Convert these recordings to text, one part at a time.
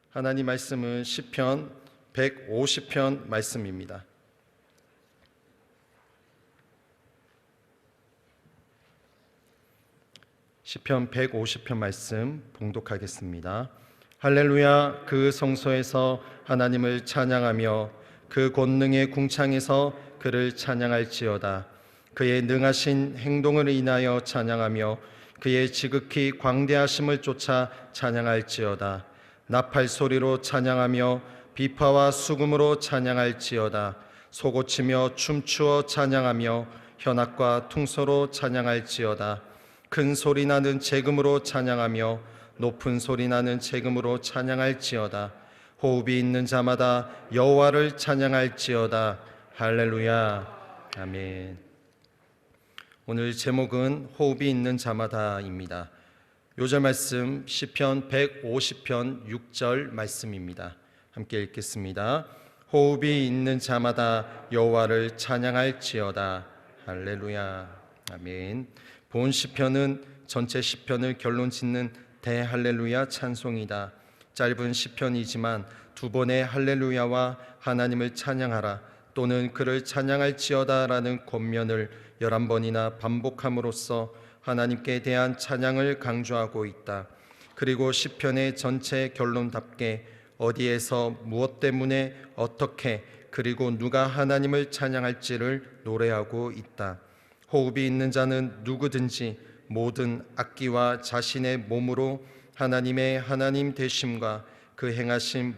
하나님 말씀은 시편 150편 말씀입니다. 시편 150편 말씀 봉독하겠습니다. 할렐루야. 그 성소에서 하나님을 찬양하며 그 권능의 궁창에서 그를 찬양할지어다. 그의 능하신 행동을 인하여 찬양하며 그의 지극히 광대하심을 쫓아 찬양할지어다. 나팔 소리로 찬양하며 비파와 수금으로 찬양할지어다. 소고치며 춤추어 찬양하며 현악과 퉁소로 찬양할지어다. 큰 소리 나는 재금으로 찬양하며 높은 소리 나는 재금으로 찬양할지어다. 호흡이 있는 자마다 여호와를 찬양할지어다. 할렐루야. 아멘. 오늘 제목은 호흡이 있는 자마다입니다. 요절 말씀 시편 150편 6절 말씀입니다. 함께 읽겠습니다. 호흡이 있는 자마다 여호와를 찬양할지어다. 할렐루야. 아멘. 본 시편은 전체 시편을 결론 짓는 대할렐루야 찬송이다. 짧은 시편이지만 두 번의 할렐루야와 하나님을 찬양하라 또는 그를 찬양할지어다라는 권면을 11번이나 반복함으로써 하나님께 대한 찬양을 강조하고 있다. 그리고 시편의 전체 결론답게 어디에서 무엇 때문에 어떻게 그리고 누가 하나님을 찬양할지를 노래하고 있다. 호흡이 있는 자는 누구든지 모든 악기와 자신의 몸으로 하나님의 하나님 되심과 그 행하신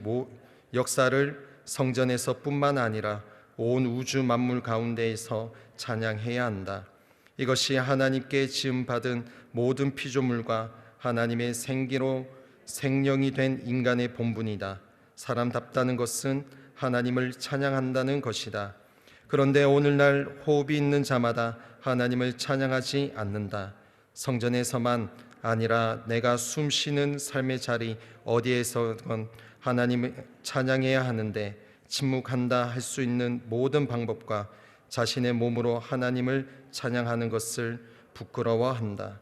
역사를 성전에서 뿐만 아니라 온 우주 만물 가운데에서 찬양해야 한다. 이것이 하나님께 지음받은 모든 피조물과 하나님의 생기로 생령이 된 인간의 본분이다. 사람답다는 것은 하나님을 찬양한다는 것이다. 그런데 오늘날 호흡이 있는 자마다 하나님을 찬양하지 않는다. 성전에서만 아니라 내가 숨 쉬는 삶의 자리 어디에서건 하나님을 찬양해야 하는데 침묵한다 할 수 있는 모든 방법과 자신의 몸으로 하나님을 찬양하는 것을 부끄러워한다.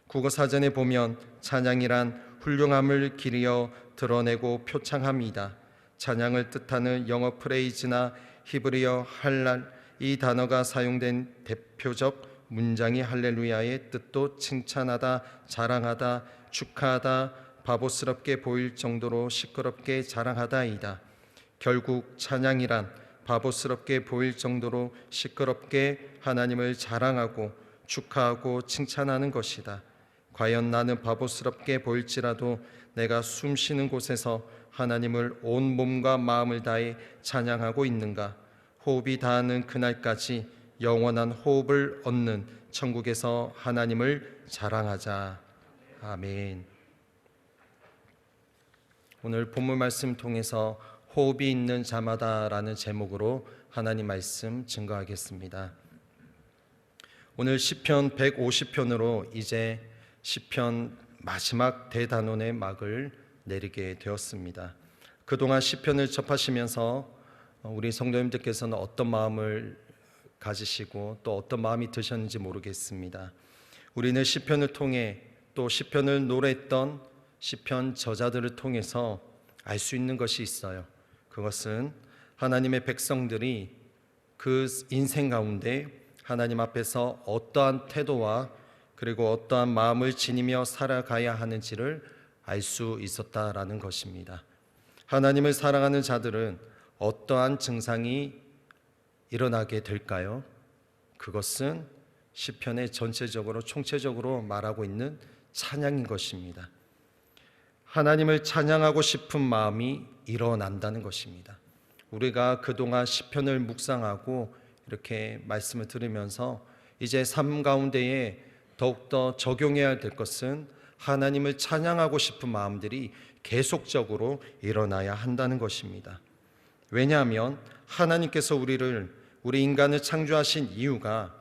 국어사전에 보면 찬양이란 훌륭함을 기리어 드러내고 표창함이다. 찬양을 뜻하는 영어 프레이즈나 히브리어 할랄 이 단어가 사용된 대표적 문장이 할렐루야의 뜻도 칭찬하다, 자랑하다, 축하하다, 바보스럽게 보일 정도로 시끄럽게 자랑하다이다. 결국 찬양이란 바보스럽게 보일 정도로 시끄럽게 하나님을 자랑하고 축하하고 칭찬하는 것이다. 과연 나는 바보스럽게 보일지라도 내가 숨 쉬는 곳에서 하나님을 온 몸과 마음을 다해 찬양하고 있는가? 호흡이 닿는 그날까지 영원한 호흡을 얻는 천국에서 하나님을 자랑하자. 아멘. 오늘 본문 말씀 통해서 호흡이 있는 자마다라는 제목으로 하나님 말씀 증거하겠습니다. 오늘 시편 150편으로 이제 시편 마지막 대단원의 막을 내리게 되었습니다. 그동안 시편을 접하시면서 우리 성도님들께서는 어떤 마음을 가지시고 또 어떤 마음이 드셨는지 모르겠습니다. 우리는 시편을 통해 또 시편을 노래했던 시편 저자들을 통해서 알 수 있는 것이 있어요. 그것은 하나님의 백성들이 그 인생 가운데 하나님 앞에서 어떠한 태도와 그리고 어떠한 마음을 지니며 살아가야 하는지를 알 수 있었다라는 것입니다. 하나님을 사랑하는 자들은 어떠한 증상이 일어나게 될까요? 그것은 시편의 전체적으로 총체적으로 말하고 있는 찬양인 것입니다. 하나님을 찬양하고 싶은 마음이 일어난다는 것입니다. 우리가 그동안 시편을 묵상하고 이렇게 말씀을 들으면서 이제 삶 가운데에 더욱더 적용해야 될 것은 하나님을 찬양하고 싶은 마음들이 계속적으로 일어나야 한다는 것입니다. 왜냐하면 하나님께서 우리 인간을 창조하신 이유가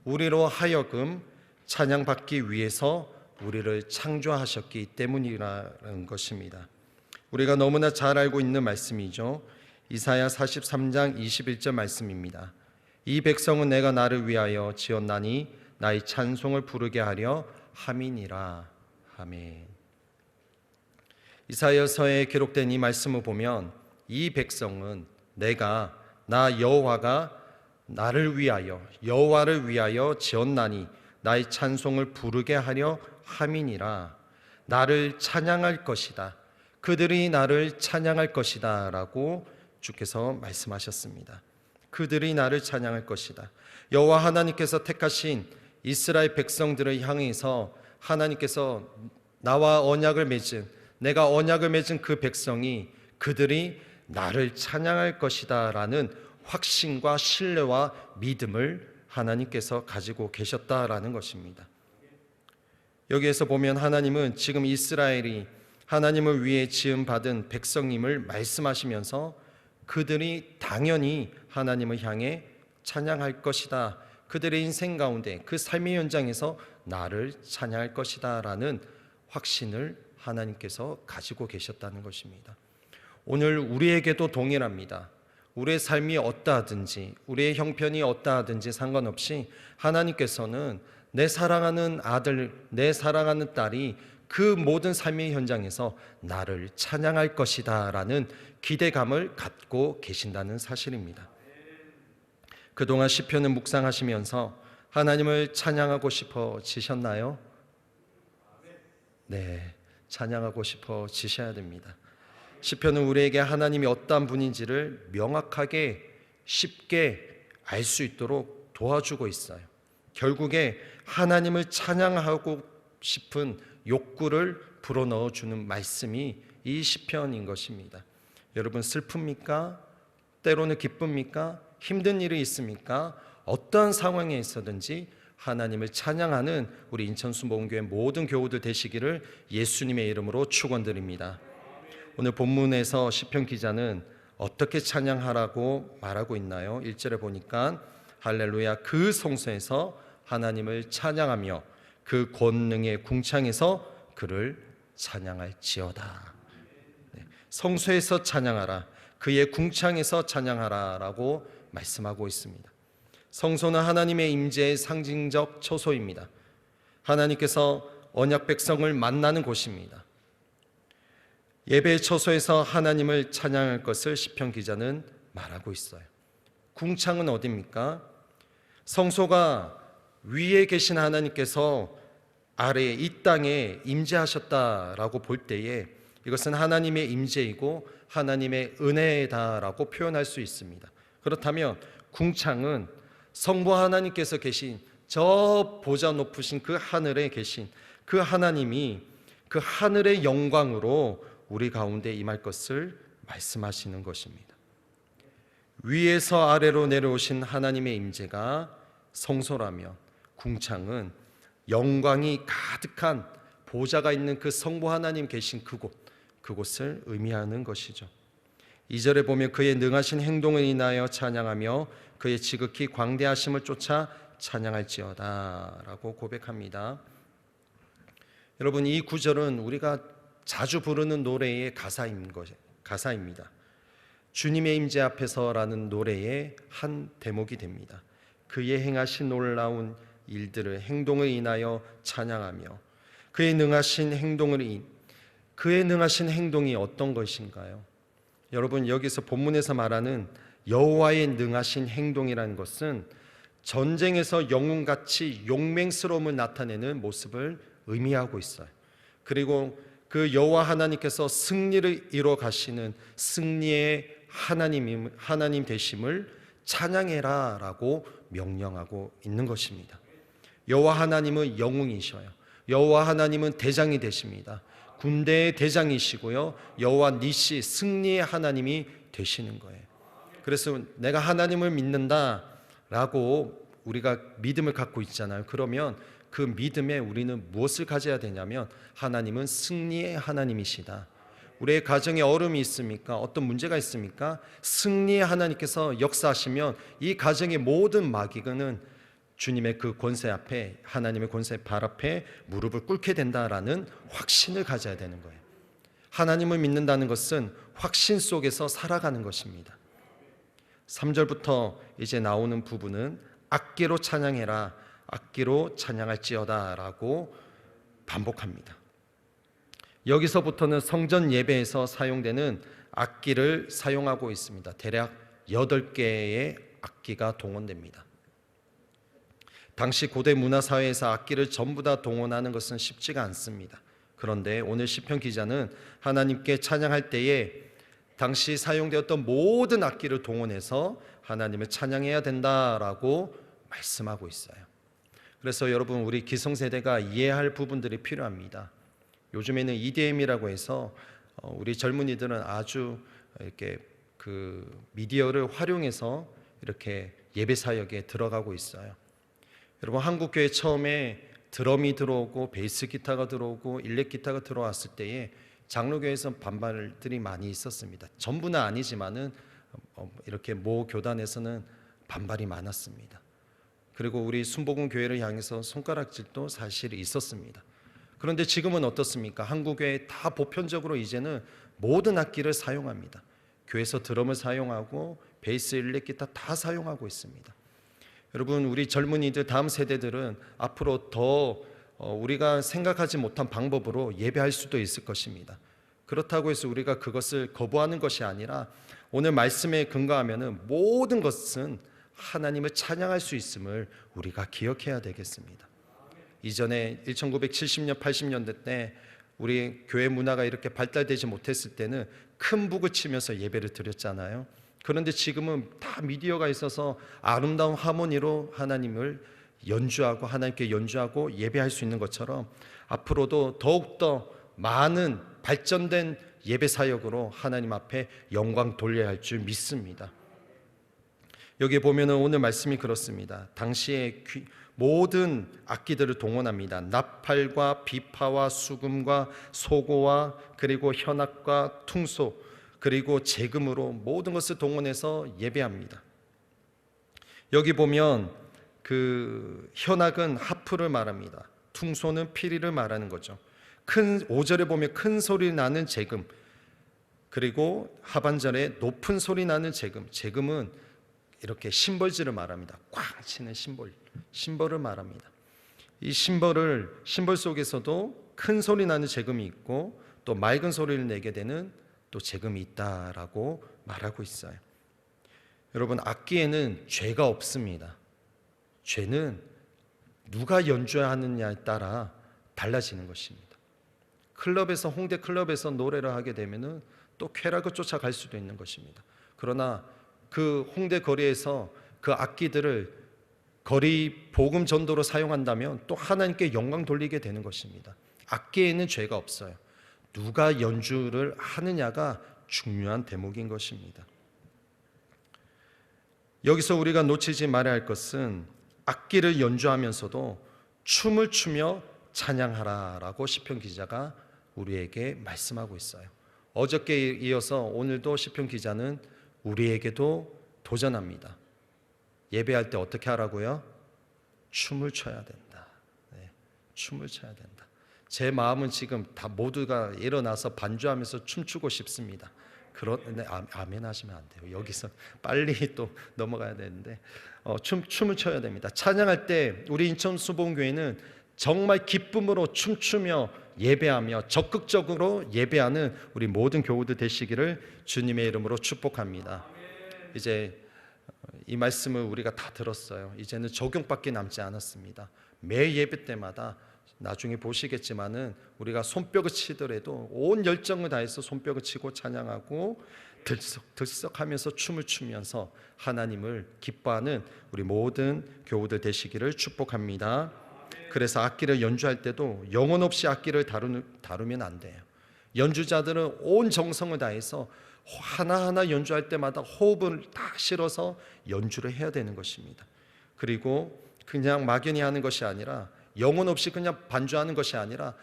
우리로 하여금 찬양받기 위해서 우리를 창조하셨기 때문이라는 것입니다. 우리가 너무나 잘 알고 있는 말씀이죠. 이사야 43장 21절 말씀입니다. 이 백성은 내가 나를 위하여 지었나니 나의 찬송을 부르게 하려 함이니라. 아멘. 이사야서에 기록된 이 말씀을 보면 이 백성은 나 여호와가 나를 위하여 여호와를 위하여 지었나니 나의 찬송을 부르게 하려 함이니라. 나를 찬양할 것이다. 그들이 나를 찬양할 것이다 라고 주께서 말씀하셨습니다. 그들이 나를 찬양할 것이다. 여호와 하나님께서 택하신 이스라엘 백성들을 향해서 하나님께서 나와 언약을 맺은, 내가 언약을 맺은 그 백성이 그들이 나를 찬양할 것이다 라는 확신과 신뢰와 믿음을 하나님께서 가지고 계셨다라는 것입니다. 여기에서 보면 하나님은 지금 이스라엘이 하나님을 위해 지음받은 백성임을 말씀하시면서 그들이 당연히 하나님을 향해 찬양할 것이다, 그들의 인생 가운데 그 삶의 현장에서 나를 찬양할 것이다 라는 확신을 하나님께서 가지고 계셨다는 것입니다. 오늘 우리에게도 동일합니다. 우리의 삶이 어떠하든지 우리의 형편이 어떠하든지 상관없이 하나님께서는 내 사랑하는 아들, 내 사랑하는 딸이 그 모든 삶의 현장에서 나를 찬양할 것이다 라는 기대감을 갖고 계신다는 사실입니다. 그동안 시편을 묵상하시면서 하나님을 찬양하고 싶어지셨나요? 네, 찬양하고 싶어지셔야 됩니다. 시편은 우리에게 하나님이 어떠한 분인지를 명확하게 쉽게 알 수 있도록 도와주고 있어요. 결국에 하나님을 찬양하고 싶은 욕구를 불어넣어주는 말씀이 이 시편인 것입니다. 여러분, 슬픕니까? 때로는 기쁩니까? 힘든 일이 있습니까? 어떠한 상황에 있어든지 하나님을 찬양하는 우리 인천순복음교회 모든 교우들 되시기를 예수님의 이름으로 축원드립니다. 오늘 본문에서 시편 기자는 어떻게 찬양하라고 말하고 있나요? 1절에 보니까 할렐루야, 그 성소에서 하나님을 찬양하며 그 권능의 궁창에서 그를 찬양할지어다. 네, 성소에서 찬양하라, 그의 궁창에서 찬양하라 라고 말씀하고 있습니다. 성소는 하나님의 임재의 상징적 처소입니다. 하나님께서 언약 백성을 만나는 곳입니다. 예배의 처소에서 하나님을 찬양할 것을 시편 기자는 말하고 있어요. 궁창은 어디입니까? 성소가 위에 계신 하나님께서 아래 이 땅에 임재하셨다라고 볼 때에 이것은 하나님의 임재이고 하나님의 은혜다라고 표현할 수 있습니다. 그렇다면 궁창은 성부 하나님께서 계신 저 보좌 높으신 그 하늘에 계신 그 하나님이 그 하늘의 영광으로 우리 가운데 임할 것을 말씀하시는 것입니다. 위에서 아래로 내려오신 하나님의 임재가 성소라면 궁창은 영광이 가득한 보좌가 있는 그 성부 하나님 계신 그곳을 의미하는 것이죠. 2절에 보면 그의 능하신 행동을 인하여 찬양하며 그의 지극히 광대하심을 쫓아 찬양할지어다 라고 고백합니다. 여러분, 이 구절은 우리가 자주 부르는 노래의 가사입니다. 주님의 임재 앞에서라는 노래의 한 대목이 됩니다. 그의 행하신 놀라운 일들을 행동을 인하여 찬양하며 그의 능하신 행동이 어떤 것인가요? 여러분, 여기서 본문에서 말하는 여호와의 능하신 행동이라는 것은 전쟁에서 영웅같이 용맹스러움을 나타내는 모습을 의미하고 있어요. 그리고 그 여호와 하나님께서 승리를 이뤄 가시는 승리의 하나님 되심을 찬양해라 라고 명령하고 있는 것입니다. 여호와 하나님은 영웅이셔요. 여호와 하나님은 대장이 되십니다. 군대의 대장이시고요, 여호와 니시 승리의 하나님이 되시는 거예요. 그래서 내가 하나님을 믿는다 라고 우리가 믿음을 갖고 있잖아요. 그러면 그 믿음에 우리는 무엇을 가져야 되냐면 하나님은 승리의 하나님이시다. 우리의 가정에 어려움이 있습니까? 어떤 문제가 있습니까? 승리의 하나님께서 역사하시면 이 가정의 모든 마귀는 주님의 그 권세 앞에, 하나님의 권세 발 앞에 무릎을 꿇게 된다라는 확신을 가져야 되는 거예요. 하나님을 믿는다는 것은 확신 속에서 살아가는 것입니다. 3절부터 이제 나오는 부분은 악기로 찬양해라, 악기로 찬양할지어다 라고 반복합니다. 여기서부터는 성전 예배에서 사용되는 악기를 사용하고 있습니다. 대략 8개의 악기가 동원됩니다. 당시 고대 문화사회에서 악기를 전부 다 동원하는 것은 쉽지가 않습니다. 그런데 오늘 시편 기자는 하나님께 찬양할 때에 당시 사용되었던 모든 악기를 동원해서 하나님을 찬양해야 된다라고 말씀하고 있어요. 그래서 여러분, 우리 기성세대가 이해할 부분들이 필요합니다. 요즘에는 EDM이라고 해서 우리 젊은이들은 아주 이렇게 그 미디어를 활용해서 이렇게 예배 사역에 들어가고 있어요. 여러분, 한국 교회 처음에 드럼이 들어오고 베이스 기타가 들어오고 일렉 기타가 들어왔을 때에 장로교회에서 반발들이 많이 있었습니다. 전부는 아니지만은 이렇게 모 교단에서는 반발이 많았습니다. 그리고 우리 순복음 교회를 향해서 손가락질도 사실 있었습니다. 그런데 지금은 어떻습니까? 한국 교회 다 보편적으로 이제는 모든 악기를 사용합니다. 교회에서 드럼을 사용하고 베이스, 일렉 기타 다 사용하고 있습니다. 여러분, 우리 젊은이들, 다음 세대들은 앞으로 더 우리가 생각하지 못한 방법으로 예배할 수도 있을 것입니다. 그렇다고 해서 우리가 그것을 거부하는 것이 아니라 오늘 말씀에 근거하면은 모든 것은 하나님을 찬양할 수 있음을 우리가 기억해야 되겠습니다. 이전에 1970년, 80년대 때 우리 교회 문화가 이렇게 발달되지 못했을 때는 큰 북을 치면서 예배를 드렸잖아요. 그런데 지금은 다 미디어가 있어서 아름다운 하모니로 하나님을 연주하고 하나님께 연주하고 예배할 수 있는 것처럼 앞으로도 더욱더 많은 발전된 예배 사역으로 하나님 앞에 영광 돌려야 할 줄 믿습니다. 여기 보면은 오늘 말씀이 그렇습니다. 당시에 모든 악기들을 동원합니다. 나팔과 비파와 수금과 소고와 그리고 현악과 퉁소 그리고 재금으로 모든 것을 동원해서 예배합니다. 여기 보면 그 현악은 하프를 말합니다. 퉁소는 피리를 말하는 거죠. 5절에 보면 큰 소리 나는 재금, 그리고 하반절에 높은 소리 나는 재금. 재금은 이렇게 심벌질을 말합니다. 꽝 치는 심벌을 말합니다. 이 심벌 속에서도 큰 소리 나는 재금이 있고 또 맑은 소리를 내게 되는 또 재금이 있다라고 말하고 있어요. 여러분, 악기에는 죄가 없습니다. 죄는 누가 연주하느냐에 따라 달라지는 것입니다. 홍대 클럽에서 노래를 하게 되면은 또 쾌락을 쫓아갈 수도 있는 것입니다. 그러나 그 홍대 거리에서 그 악기들을 거리 복음 전도로 사용한다면 또 하나님께 영광 돌리게 되는 것입니다. 악기에는 죄가 없어요. 누가 연주를 하느냐가 중요한 대목인 것입니다. 여기서 우리가 놓치지 말아야 할 것은 악기를 연주하면서도 춤을 추며 찬양하라라고 시편 기자가 우리에게 말씀하고 있어요. 어저께 이어서 오늘도 시편 기자는 우리에게도 도전합니다. 예배할 때 어떻게 하라고요? 춤을 춰야 된다. 네, 춤을 춰야 된다. 제 마음은 지금 다 모두가 일어나서 반주하면서 춤추고 싶습니다. 그런데 아멘 하시면 안 돼요. 여기서 빨리 또 넘어가야 되는데 춤을 춰야 됩니다. 찬양할 때 우리 인천 수봉교회는 정말 기쁨으로 춤추며 예배하며 적극적으로 예배하는 우리 모든 교우들 되시기를 주님의 이름으로 축복합니다. 이제 이 말씀을 우리가 다 들었어요. 이제는 적용밖에 남지 않았습니다. 매 예배 때마다 나중에 보시겠지만은 우리가 손뼉을 치더라도 온 열정을 다해서 손뼉을 치고 찬양하고 들썩하면서 춤을 추면서 하나님을 기뻐하는 우리 모든 교우들 되시기를 축복합니다. 그래서 악기를 연주할 때도 영혼 없이 악기를 다루면 안 돼요. 연주자들은 온 정성을 다해서 하나하나 연주할 때마다 호흡을 다 실어서 연주를 해야 되는 것입니다. 그리고 그냥 막연히 하는 것이 아니라 영혼 없이 그냥 반주하는 것이 아니라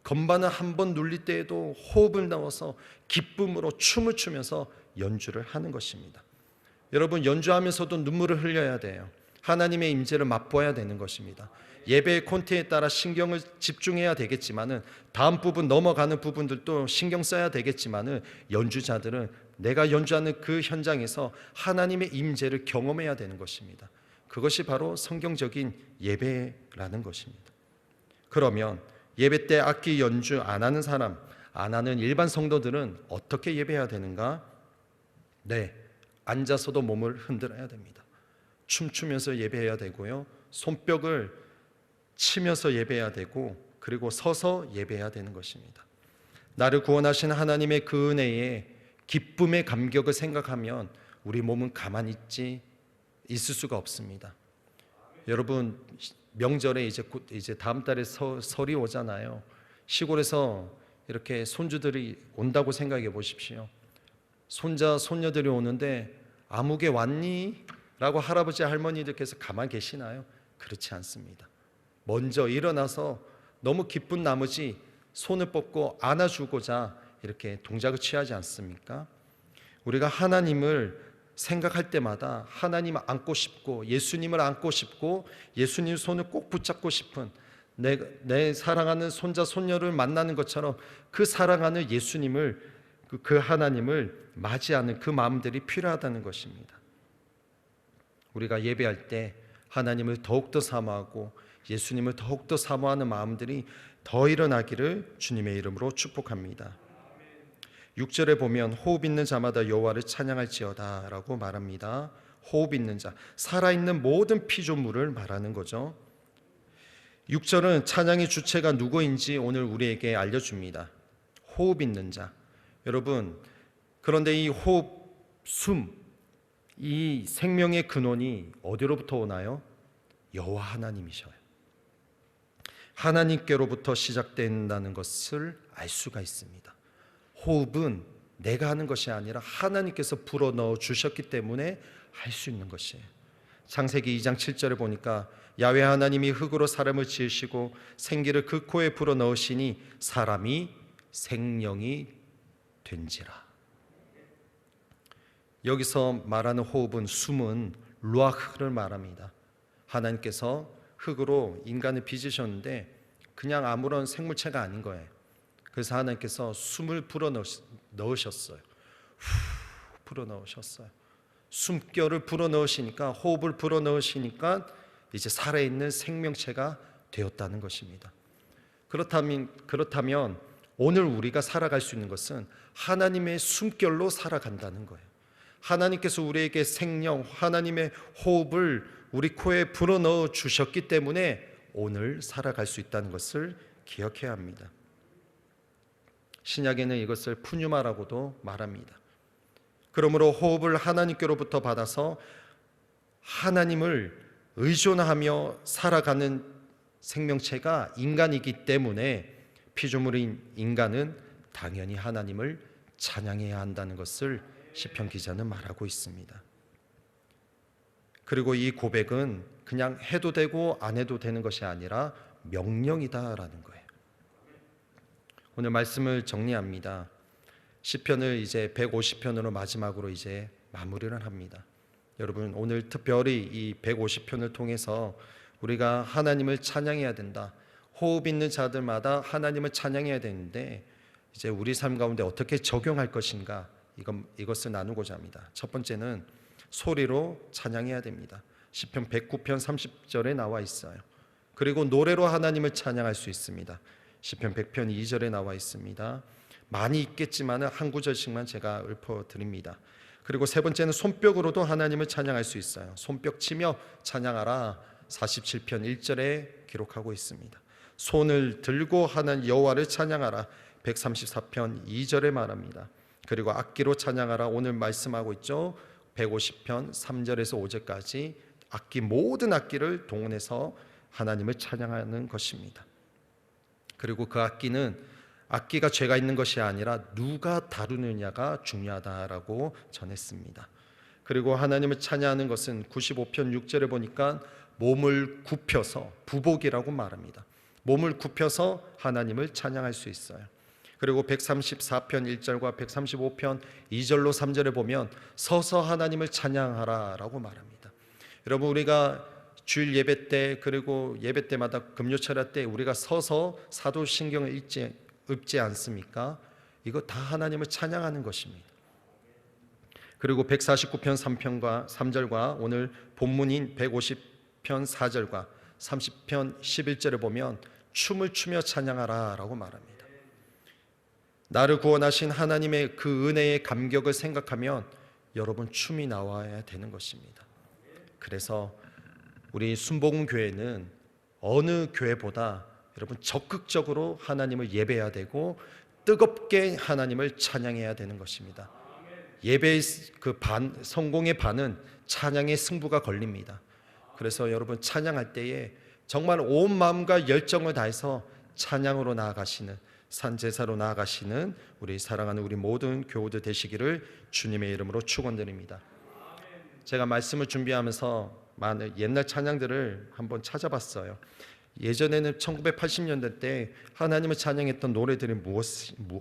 건반을 한 번 눌릴 때에도 호흡을 넣어서 기쁨으로 춤을 추면서 연주를 하는 것입니다. 여러분, 연주하면서도 눈물을 흘려야 돼요. 하나님의 임재를 맛보아야 되는 것입니다. 예배의 콘텐츠에 따라 신경을 집중해야 되겠지만은 다음 부분 넘어가는 부분들도 신경 써야 되겠지만은 연주자들은 내가 연주하는 그 현장에서 하나님의 임재를 경험해야 되는 것입니다. 그것이 바로 성경적인 예배라는 것입니다. 그러면 예배 때 악기 연주 안 하는 사람, 안 하는 일반 성도들은 어떻게 예배해야 되는가? 네, 앉아서도 몸을 흔들어야 됩니다. 춤추면서 예배해야 되고요, 손뼉을 치면서 예배해야 되고, 그리고 서서 예배해야 되는 것입니다. 나를 구원하신 하나님의 그 은혜에 기쁨의 감격을 생각하면 우리 몸은 가만히 있을 수가 없습니다. 여러분, 명절에 이제 다음 달에 설이 오잖아요. 시골에서 이렇게 손주들이 온다고 생각해 보십시오. 손자 손녀들이 오는데 아무개 왔니? 라고 할아버지 할머니들께서 가만히 계시나요? 그렇지 않습니다. 먼저 일어나서 너무 기쁜 나머지 손을 뻗고 안아주고자 이렇게 동작을 취하지 않습니까? 우리가 하나님을 생각할 때마다 하나님을 안고 싶고, 예수님을 안고 싶고, 예수님 손을 꼭 붙잡고 싶은, 내 사랑하는 손자 손녀를 만나는 것처럼 그 사랑하는 예수님을, 그 하나님을 맞이하는 그 마음들이 필요하다는 것입니다. 우리가 예배할 때 하나님을 더욱더 사모하고 예수님을 더욱더 사모하는 마음들이 더 일어나기를 주님의 이름으로 축복합니다. 6절에 보면 호흡 있는 자마다 여호와를 찬양할지어다 라고 말합니다. 호흡 있는 자, 살아있는 모든 피조물을 말하는 거죠. 6절은 찬양의 주체가 누구인지 오늘 우리에게 알려줍니다. 호흡 있는 자. 여러분, 그런데 이 호흡, 숨, 이 생명의 근원이 어디로부터 오나요? 여호와 하나님이셔요. 하나님께로부터 시작된다는 것을 알 수가 있습니다. 호흡은 내가 하는 것이 아니라 하나님께서 불어넣어 주셨기 때문에 할 수 있는 것이에요. 창세기 2장 7절에 보니까 야훼 하나님이 흙으로 사람을 지으시고 생기를 그 코에 불어넣으시니 사람이 생명이 된지라. 여기서 말하는 호흡은, 숨은 루아흐를 말합니다. 하나님께서 흙으로 인간을 빚으셨는데 그냥 아무런 생물체가 아닌 거예요. 그래서 하나님께서 숨을 불어넣으셨어요. 불어넣으셨어요. 숨결을 불어넣으시니까, 호흡을 불어넣으시니까 이제 살아있는 생명체가 되었다는 것입니다. 그렇다면 오늘 우리가 살아갈 수 있는 것은 하나님의 숨결로 살아간다는 거예요. 하나님께서 우리에게 생명, 하나님의 호흡을 우리 코에 불어넣어 주셨기 때문에 오늘 살아갈 수 있다는 것을 기억해야 합니다. 신약에는 이것을 푸뉴마라고도 말합니다. 그러므로 호흡을 하나님께로부터 받아서 하나님을 의존하며 살아가는 생명체가 인간이기 때문에 피조물인 인간은 당연히 하나님을 찬양해야 한다는 것을 시편 기자는 말하고 있습니다. 그리고 이 고백은 그냥 해도 되고 안 해도 되는 것이 아니라 명령이다라는 거예요. 오늘 말씀을 정리합니다. 시편을 이제 150편으로 마지막으로 이제 마무리를 합니다. 여러분, 오늘 특별히 이 150편을 통해서 우리가 하나님을 찬양해야 된다. 호흡 있는 자들마다 하나님을 찬양해야 되는데 이제 우리 삶 가운데 어떻게 적용할 것인가, 이것을 나누고자 합니다. 첫 번째는 소리로 찬양해야 됩니다. 시편 109편 30절에 나와 있어요. 그리고 노래로 하나님을 찬양할 수 있습니다. 시편 100편 2절에 나와 있습니다. 많이 있겠지만 한 구절씩만 제가 읊어드립니다. 그리고 세 번째는 손뼉으로도 하나님을 찬양할 수 있어요. 손뼉 치며 찬양하라, 47편 1절에 기록하고 있습니다. 손을 들고 하는 여호와를 찬양하라, 134편 2절에 말합니다. 그리고 악기로 찬양하라, 오늘 말씀하고 있죠. 150편 3절에서 5절까지 모든 악기를 동원해서 하나님을 찬양하는 것입니다. 그리고 그 악기가 죄가 있는 것이 아니라 누가 다루느냐가 중요하다라고 전했습니다. 그리고 하나님을 찬양하는 것은 95편 6절에 보니까 몸을 굽혀서, 부복이라고 말합니다. 몸을 굽혀서 하나님을 찬양할 수 있어요. 그리고 134편 1절과 135편 2절로 3절에 보면 서서 하나님을 찬양하라라고 말합니다. 여러분, 우리가 주일 예배 때, 그리고 예배 때마다 금요철야 때 우리가 서서 사도신경을 읽지 않습니까? 이거 다 하나님을 찬양하는 것입니다. 그리고 149편 3편과 3절과 오늘 본문인 150편 4절과 30편 11절에 보면 춤을 추며 찬양하라 라고 말합니다. 나를 구원하신 하나님의 그 은혜의 감격을 생각하면 여러분 춤이 나와야 되는 것입니다. 그래서 우리 순복음 교회는 어느 교회보다 여러분 적극적으로 하나님을 예배해야 되고 뜨겁게 하나님을 찬양해야 되는 것입니다. 예배의 성공의 반은 찬양의 승부가 걸립니다. 그래서 여러분 찬양할 때에 정말 온 마음과 열정을 다해서 찬양으로 나아가시는, 산제사로 나아가시는 우리 사랑하는 우리 모든 교우들 되시기를 주님의 이름으로 축원드립니다. 제가 말씀을 준비하면서 많은 옛날 찬양들을 한번 찾아봤어요. 예전에는 1980년대 때 하나님을 찬양했던 노래들이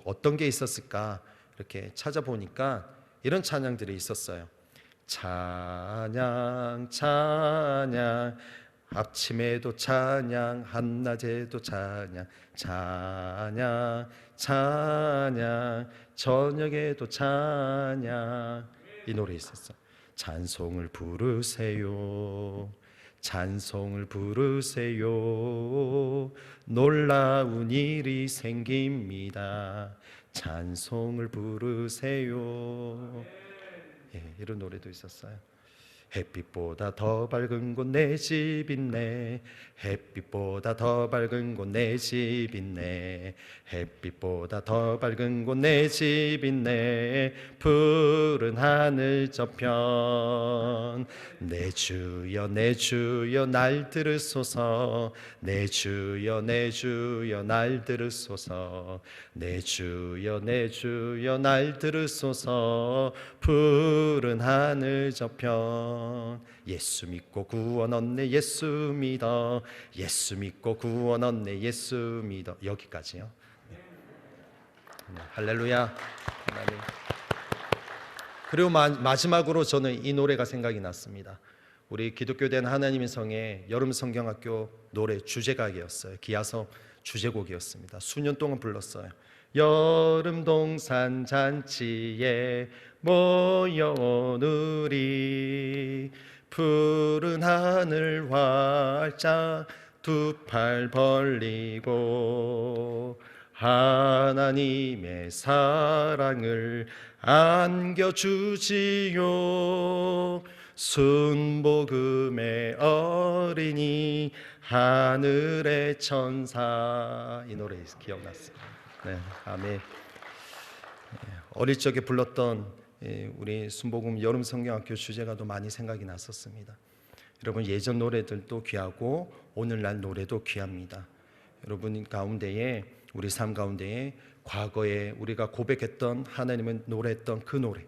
어떤 게 있었을까 이렇게 찾아보니까 이런 찬양들이 있었어요. 찬양 찬양, 아침에도 찬양, 한낮에도 찬양, 찬양 찬양, 저녁에도 찬양. 이 노래 있었어. 찬송을 부르세요, 찬송을 부르세요, 놀라운 일이 생깁니다. 찬송을 부르세요. 이런 노래도 있었어요. 햇빛보다 더 밝은 곳 내 집 있네, 햇빛보다 더 밝은 곳 내 집 있네, 햇빛보다 더 밝은 곳 내 집 있네, 푸른 하늘 저편. 내 주여 내 주여 날 들으소서, 내 주여 내 주여 날 들으소서, 내 주여 내 주여 날 들으소서, 푸른 하늘 저편. 예수 믿고 구원 얻네, 예수 믿어, 예수 믿고 구원 얻네, 예수 믿어. 여기까지요. 할렐루야. 그리고 마지막으로 저는 이 노래가 생각이 났습니다. 우리 기독교된 하나님의 성의 여름 성경학교 노래 주제가이었어요. 기아서 주제곡이었습니다. 수년 동안 불렀어요. 여름 동산 잔치에 모여온 우리, 푸른 하늘 활짝 두 팔 벌리고, 하나님의 사랑을 안겨주지요. 순복음의 어린이, 하늘의 천사. 이 노래 기억났어요. 네, 아멘. 어릴 적에 불렀던 우리 순복음 여름 성경학교 주제가도 많이 생각이 났었습니다. 여러분, 예전 노래들도 귀하고 오늘날 노래도 귀합니다. 여러분 가운데에, 우리 삶 가운데에 과거에 우리가 고백했던, 하나님을 노래했던 그 노래,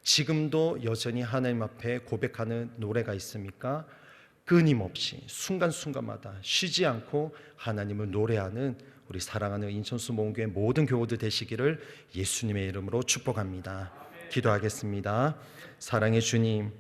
지금도 여전히 하나님 앞에 고백하는 노래가 있습니까? 끊임없이 순간순간마다 쉬지 않고 하나님을 노래하는 우리 사랑하는 인천순복음교회 모든 교우들 되시기를 예수님의 이름으로 축복합니다. 기도하겠습니다. 사랑의 주님,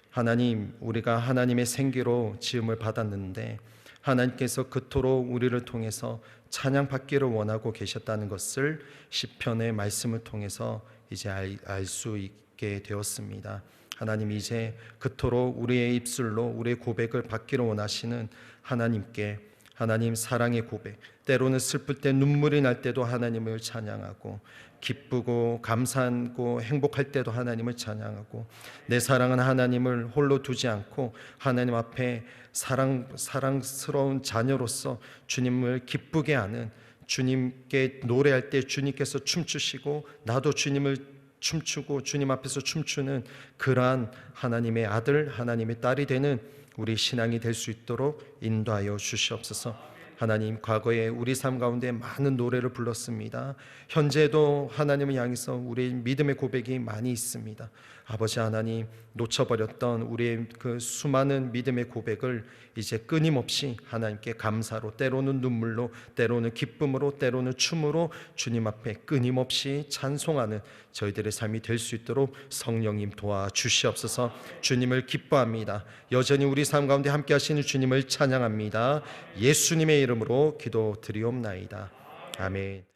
하나님, 우리가 하나님의 생기로 지음을 받았는데 하나님께서 그토록 우리를 통해서 찬양받기를 원하고 계셨다는 것을 시편의 말씀을 통해서 이제 알 수 있게 되었습니다. 하나님, 이제 그토록 우리의 입술로 우리의 고백을 받기를 원하시는 하나님께, 하나님 사랑의 고백, 때로는 슬플 때 눈물이 날 때도 하나님을 찬양하고, 기쁘고 감사하고 행복할 때도 하나님을 찬양하고, 내 사랑은 하나님을 홀로 두지 않고 하나님 앞에 사랑스러운 자녀로서 주님을 기쁘게 하는, 주님께 노래할 때 주님께서 춤추시고 나도 주님을 춤추고 주님 앞에서 춤추는 그러한 하나님의 아들, 하나님의 딸이 되는 우리 신앙이 될 수 있도록 인도하여 주시옵소서. 하나님, 과거에 우리 삶 가운데 많은 노래를 불렀습니다. 현재도 하나님을 향해서 우리의 믿음의 고백이 많이 있습니다. 아버지 하나님, 놓쳐버렸던 우리의 그 수많은 믿음의 고백을 이제 끊임없이 하나님께 감사로, 때로는 눈물로, 때로는 기쁨으로, 때로는 춤으로 주님 앞에 끊임없이 찬송하는 저희들의 삶이 될 수 있도록 성령님 도와주시옵소서. 주님을 기뻐합니다. 여전히 우리 삶 가운데 함께 하시는 주님을 찬양합니다. 예수님의 이름으로 기도드리옵나이다. 아멘.